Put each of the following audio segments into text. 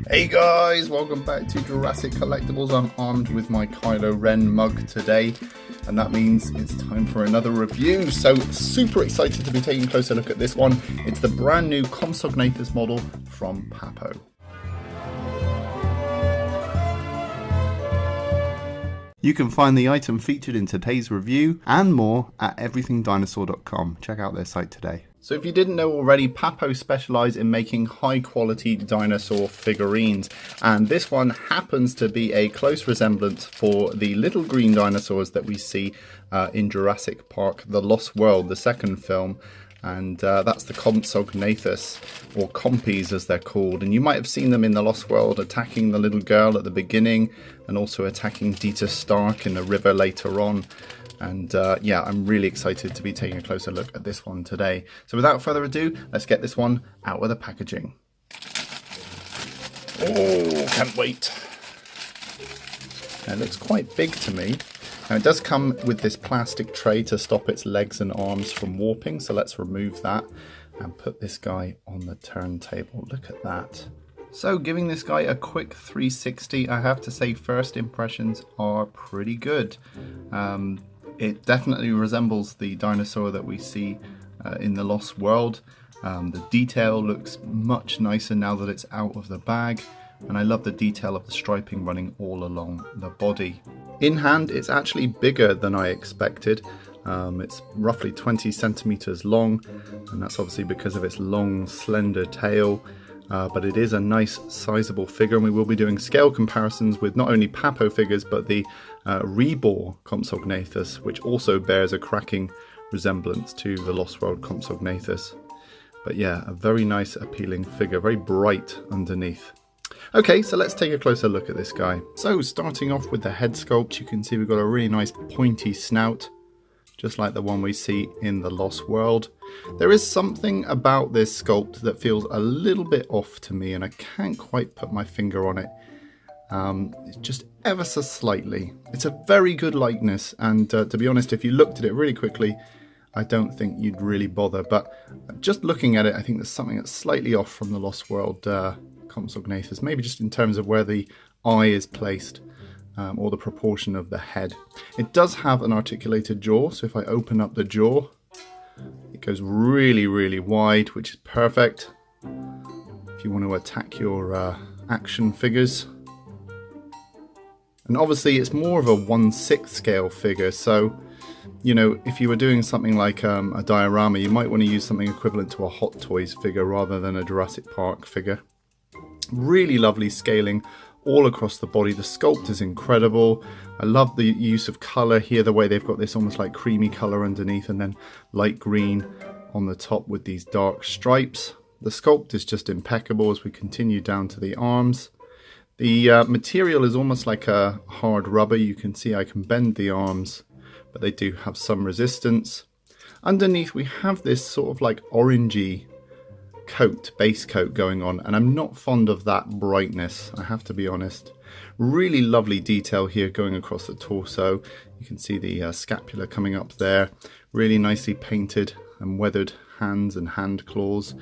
Hey guys, welcome back to Jurassic Collectibles. I'm armed with my Kylo Ren mug today, and that means it's time for another review. So super excited to be taking a closer look at this one. It's the brand new Compsognathus model from Papo. You can find the item featured in today's review and more at everythingdinosaur.com. Check out their site today. So if you didn't know already, Papo specialise in making high quality dinosaur figurines, and this one happens to be a close resemblance for the little green dinosaurs that we see in Jurassic Park, The Lost World, the second film. And that's the Compsognathus, or Compys as they're called, and you might have seen them in The Lost World attacking the little girl at the beginning and also attacking Dieter Stark in the river later on. And yeah, I'm really excited to be taking a closer look at this one today. So without further ado, let's get this one out of the packaging. Oh, can't wait. It looks quite big to me. Now it does come with this plastic tray to stop its legs and arms from warping, so let's remove that and put this guy on the turntable. Look at that. So giving this guy a quick 360, I have to say first impressions are pretty good. It definitely resembles the dinosaur that we see in The Lost World. The detail looks much nicer now that it's out of the bag, and I love the detail of the striping running all along the body. In hand, it's actually bigger than I expected. It's roughly 20 centimeters long, and that's obviously because of its long, slender tail. But it is a nice, sizable figure, and we will be doing scale comparisons with not only Papo figures, but the Reball Comparison, which also bears a cracking resemblance to the Lost World Compsognathus. But yeah, a very nice, appealing figure, very bright underneath. Okay, so let's take a closer look at this guy. So starting off with the head sculpt, you can see we've got a really nice pointy snout, just like the one we see in The Lost World. There is something about this sculpt that feels a little bit off to me, and I can't quite put my finger on it. It's just ever so slightly. It's a very good likeness, and to be honest, if you looked at it really quickly, I don't think you'd really bother. But just looking at it, I think there's something that's slightly off from The Lost World Compsognathus, maybe just in terms of where the eye is placed. Or the proportion of the head. It does have an articulated jaw, so if I open up the jaw, it goes really, really wide, which is perfect if you want to attack your action figures. And obviously it's more of a 1/6 scale figure, so you know, if you were doing something like a diorama, you might want to use something equivalent to a Hot Toys figure rather than a Jurassic Park figure. Really lovely scaling all across the body. The sculpt is incredible. I love the use of colour here, the way they've got this almost like creamy colour underneath and then light green on the top with these dark stripes. The sculpt is just impeccable as we continue down to the arms. The material is almost like a hard rubber. You can see I can bend the arms, but they do have some resistance. Underneath we have this sort of like orangey base coat going on, and I'm not fond of that brightness, I have to be honest. Really lovely detail here going across the torso. You can see the scapula coming up there, really nicely painted and weathered hands and hand claws.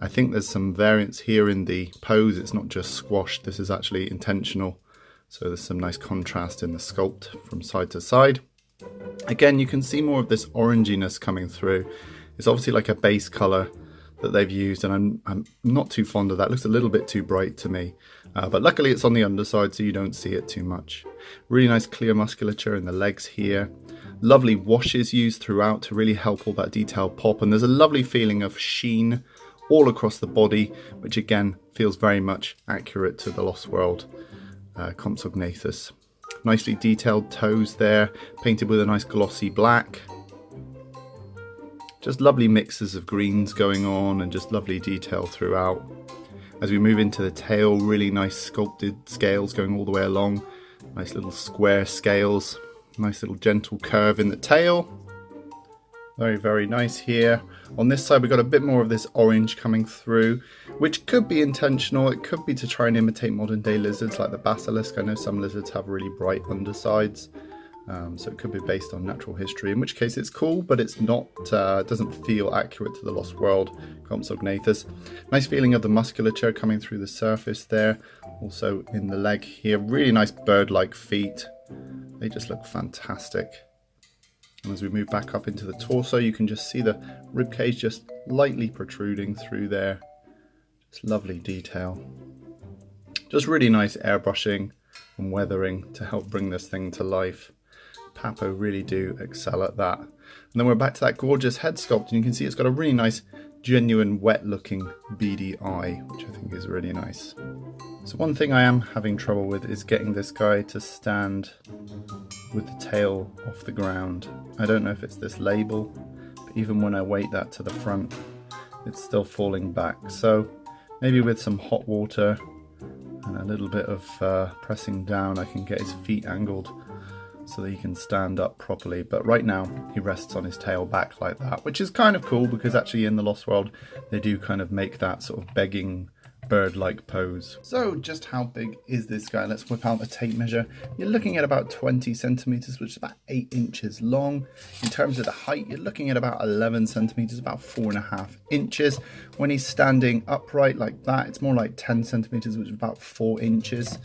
I think there's some variance here in the pose. It's not just squashed, this is actually intentional, so there's some nice contrast in the sculpt from side to side. Again, you can see more of this oranginess coming through. It's obviously like a base color that they've used, and I'm not too fond of that. It looks a little bit too bright to me, but luckily it's on the underside so you don't see it too much. Really nice clear musculature in the legs here. Lovely washes used throughout to really help all that detail pop, and there's a lovely feeling of sheen all across the body, which again feels very much accurate to the Lost World Compsognathus. Nicely detailed toes there, painted with a nice glossy black. Just lovely mixes of greens going on and just lovely detail throughout. As we move into the tail, really nice sculpted scales going all the way along. Nice little square scales. Nice little gentle curve in the tail. Very, very nice here. On this side we've got a bit more of this orange coming through, which could be intentional. It could be to try and imitate modern day lizards like the basilisk. I know some lizards have really bright undersides. So it could be based on natural history, in which case it's cool, but it's not, doesn't feel accurate to the Lost World Compsognathus. Nice feeling of the musculature coming through the surface there. Also in the leg here, really nice bird-like feet. They just look fantastic. And as we move back up into the torso, you can just see the ribcage just lightly protruding through there. Just lovely detail. Just really nice airbrushing and weathering to help bring this thing to life. Papo really do excel at that. And then we're back to that gorgeous head sculpt, and you can see it's got a really nice, genuine, wet looking beady eye, which I think is really nice. So one thing I am having trouble with is getting this guy to stand with the tail off the ground. I don't know if it's this label, but even when I weight that to the front, it's still falling back. So maybe with some hot water and a little bit of pressing down, I can get his feet angled so that he can stand up properly. But right now he rests on his tail back like that, which is kind of cool because actually in the Lost World they do kind of make that sort of begging bird-like pose. So just how big is this guy? Let's whip out a tape measure. You're looking at about 20 centimeters, which is about 8 inches long. In terms of the height, you're looking at about 11 centimeters, about 4.5 inches. When he's standing upright like that, it's more like 10 centimeters, which is about 4 inches.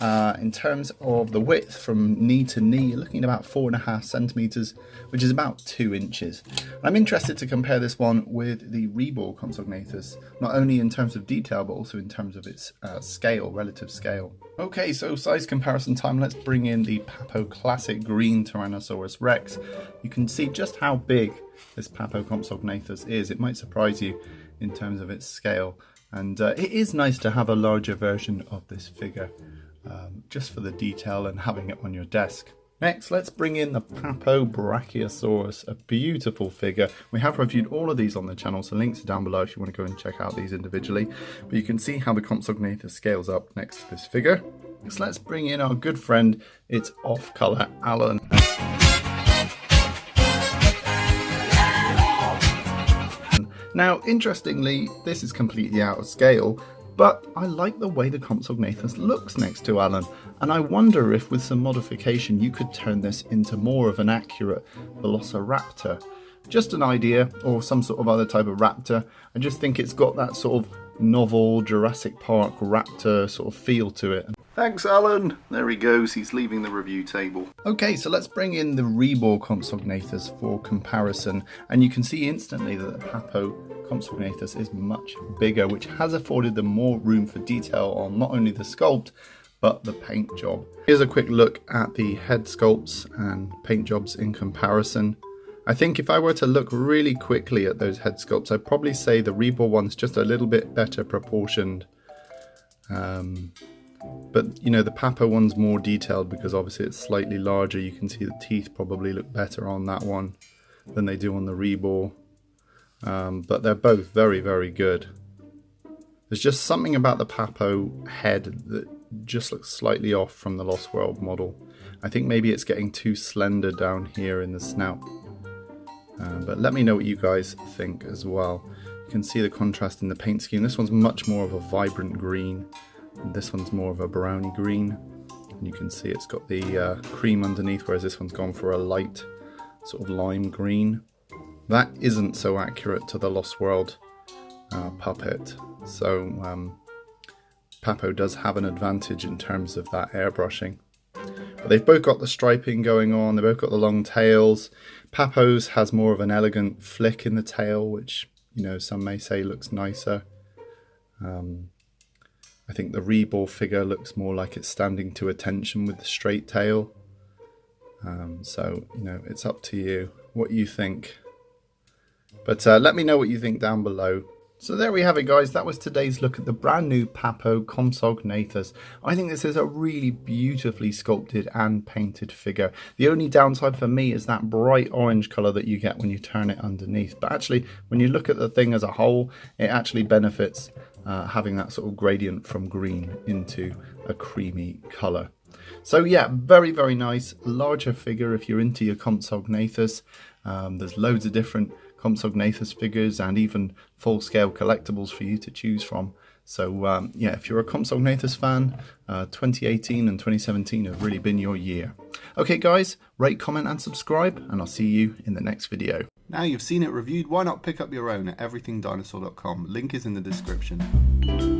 In terms of the width from knee to knee, you're looking at about 4.5 centimeters, which is about 2 inches. I'm interested to compare this one with the Reball Compsognathus, not only in terms of detail, but also in terms of its scale, relative scale. Okay, so size comparison time. Let's bring in the Papo Classic Green Tyrannosaurus Rex. You can see just how big this Papo Compsognathus is. It might surprise you in terms of its scale. And it is nice to have a larger version of this figure, just for the detail and having it on your desk. Next, let's bring in the Papo Brachiosaurus, a beautiful figure. We have reviewed all of these on the channel, so links are down below if you want to go and check out these individually. But you can see how the Compsognathus scales up next to this figure. Next, let's bring in our good friend, its off-color Alan. Now, interestingly, this is completely out of scale, but I like the way the Compsognathus looks next to Alan, and I wonder if with some modification you could turn this into more of an accurate Velociraptor. Just an idea, or some sort of other type of raptor. I just think it's got that sort of novel Jurassic Park raptor sort of feel to it. Thanks, Alan. There he goes. He's leaving the review table. Okay, so let's bring in the Reball Compsognathus for comparison. And you can see instantly that the Papo Compsognathus is much bigger, which has afforded them more room for detail on not only the sculpt, but the paint job. Here's a quick look at the head sculpts and paint jobs in comparison. I think if I were to look really quickly at those head sculpts, I'd probably say the Reball one's just a little bit better proportioned. But, you know, the Papo one's more detailed because obviously it's slightly larger. You can see the teeth probably look better on that one than they do on the Reball. But they're both very, very good. There's just something about the Papo head that just looks slightly off from the Lost World model. I think maybe it's getting too slender down here in the snout. But let me know what you guys think as well. You can see the contrast in the paint scheme. This one's much more of a vibrant green. And this one's more of a browny green, and you can see it's got the cream underneath, whereas this one's gone for a light sort of lime green. That isn't so accurate to the Lost World puppet, so Papo does have an advantage in terms of that airbrushing. But they've both got the striping going on, they've both got the long tails. Papo's has more of an elegant flick in the tail, which, you know, some may say looks nicer. I think the Reball figure looks more like it's standing to attention with the straight tail. So, you know, it's up to you what you think. But let me know what you think down below. So there we have it, guys. That was today's look at the brand new Papo Compsognathus. I think this is a really beautifully sculpted and painted figure. The only downside for me is that bright orange colour that you get when you turn it underneath. But actually, when you look at the thing as a whole, it actually benefits having that sort of gradient from green into a creamy colour. So yeah, very, very nice. Larger figure if you're into your Compsognathus. There's loads of different Compsognathus figures and even full-scale collectibles for you to choose from. So yeah, if you're a Compsognathus fan, 2018 and 2017 have really been your year. Okay guys, rate, comment and subscribe, and I'll see you in the next video. Now you've seen it reviewed, why not pick up your own at everythingdinosaur.com. Link is in the description.